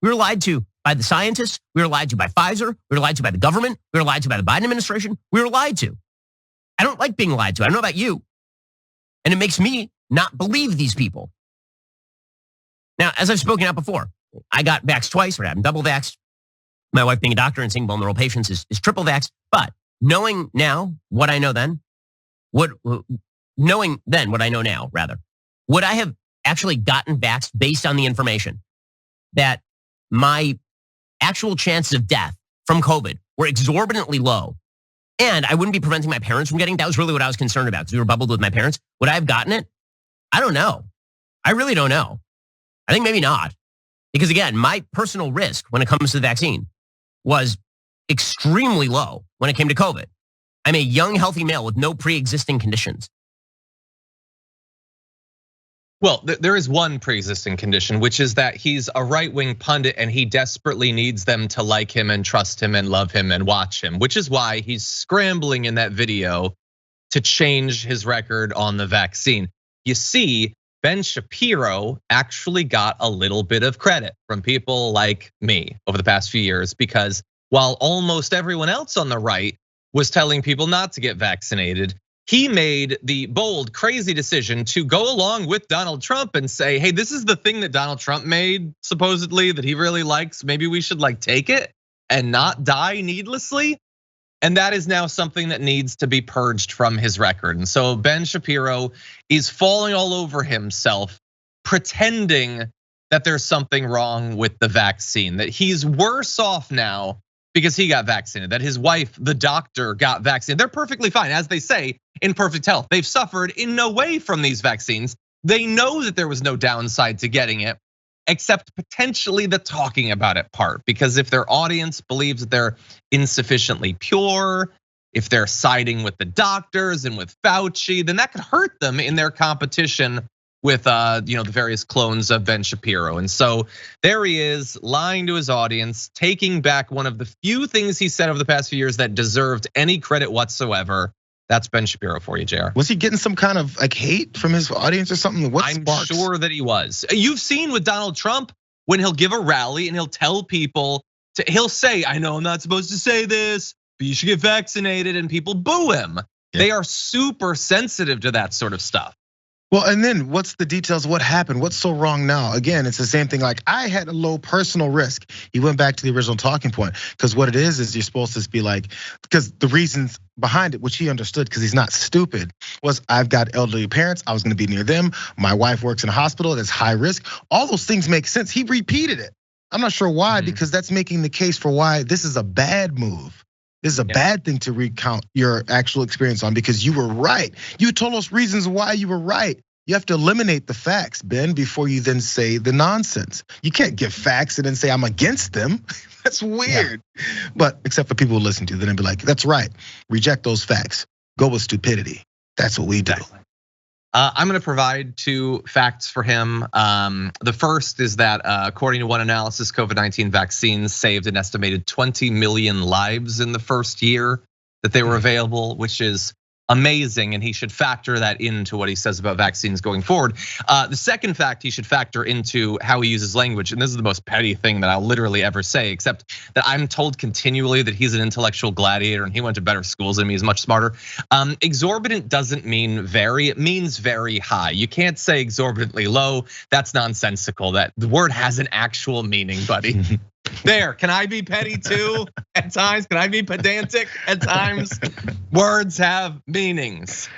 We were lied to by the scientists. We were lied to by Pfizer. We were lied to by the government. We were lied to by the Biden administration. We were lied to. I don't like being lied to. I don't know about you. And it makes me not believe these people. Now, as I've spoken out before, I got vaxxed twice, or I'm double-vaxxed. My wife, being a doctor and seeing vulnerable patients, is triple-vaxxed. But knowing now what I know then, knowing then what I know now, rather, would I have actually gotten vaxxed based on the information that my actual chances of death from COVID were exorbitantly low, and I wouldn't be preventing my parents from getting it? That was really what I was concerned about, because we were bubbled with my parents. Would I have gotten it? I don't know. I really don't know. I think maybe not. Because again, my personal risk when it comes to the vaccine was extremely low when it came to COVID. I'm a young, healthy male with no pre-existing conditions. Well, there is one pre-existing condition, which is that he's a right-wing pundit and he desperately needs them to like him and trust him and love him and watch him, which is why he's scrambling in that video to change his record on the vaccine. You see, Ben Shapiro actually got a little bit of credit from people like me over the past few years, because while almost everyone else on the right was telling people not to get vaccinated, he made the bold, crazy decision to go along with Donald Trump and say, hey, this is the thing that Donald Trump made, supposedly, that he really likes. Maybe we should take it and not die needlessly. And that is now something that needs to be purged from his record. And so Ben Shapiro is falling all over himself, pretending that there's something wrong with the vaccine, that he's worse off now because he got vaccinated, that his wife, the doctor, got vaccinated. They're perfectly fine, as they say, in perfect health. They've suffered in no way from these vaccines. They know that there was no downside to getting it, except potentially the talking about it part. Because if their audience believes that they're insufficiently pure, if they're siding with the doctors and with Fauci, then that could hurt them in their competition with the various clones of Ben Shapiro. And so there he is, lying to his audience, taking back one of the few things he said over the past few years that deserved any credit whatsoever. That's Ben Shapiro for you, JR. Was he getting some kind of hate from his audience or something? I'm sure that he was. You've seen with Donald Trump, when he'll give a rally and he'll tell people, he'll say, I know I'm not supposed to say this, but you should get vaccinated, and people boo him. Yeah. They are super sensitive to that sort of stuff. Well, and then what's the details of what happened? What's so wrong now? Again, it's the same thing. I had a low personal risk. He went back to the original talking point, because what it is you're supposed to be because the reasons behind it, which he understood because he's not stupid, was I've got elderly parents, I was gonna be near them. My wife works in a hospital that's high risk. All those things make sense. He repeated it. I'm not sure why, because that's making the case for why this is a bad move. This is a bad thing to recount your actual experience on, because you were right. You told us reasons why you were right. You have to eliminate the facts, Ben, before you then say the nonsense. You can't give facts and then say I'm against them. That's weird. Yeah. But except for people who listen to you, then they'd be like, that's right. Reject those facts. Go with stupidity. That's what we do. I'm gonna provide 2 facts for him. The first is that according to one analysis, COVID-19 vaccines saved an estimated 20 million lives in the first year that they were available, which is amazing, and he should factor that into what he says about vaccines going forward. The second fact he should factor into how he uses language, and this is the most petty thing that I'll literally ever say, except that I'm told continually that he's an intellectual gladiator and he went to better schools than me, he's much smarter. Exorbitant doesn't mean very, it means very high. You can't say exorbitantly low, that's nonsensical. That the word has an actual meaning, buddy. There, can I be petty too at times? Can I be pedantic at times? Words have meanings.